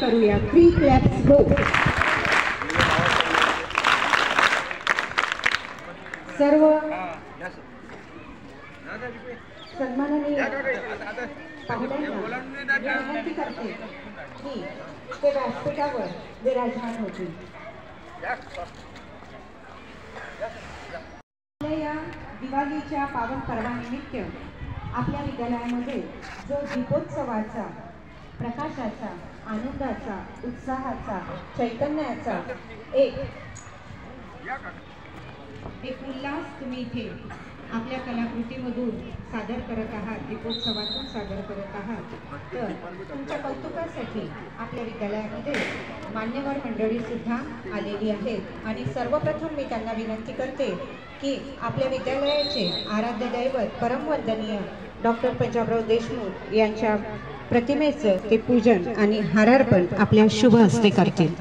करूया 3 क्लॅप्स गो। सर्व सन्माननीय पाहुण्यांना विनंती करते की ते व्यासपीठावर विराजमान होतील। या दिवाळीच्या पावन पर्वानिमित्त आपल्या विद्यालयामध्ये जो दीपोत्सवाचा, प्रकाशाचा, आनंदाचा, उत्साहाचा, चैतन्याचा एक उल्हास तुम्ही इथे आपल्या कलाकृतीमधून सादर करत आहात, दीपोत्सवातून सादर करत आहात, तर तुमच्या कौतुकासाठी आपल्या विद्यालयामध्ये मान्यवर मंडळी सुद्धा आलेली आहेत आणि सर्वप्रथम मी त्यांना विनंती करते की आपल्या विद्यालयाचे आराध्य दैवत परमवंदनीय डॉक्टर पंजाबराव देशमुख यांच्या प्रतिमेचं ते पूजन आणि हारार्पण आपल्या शुभ हस्ते करतील।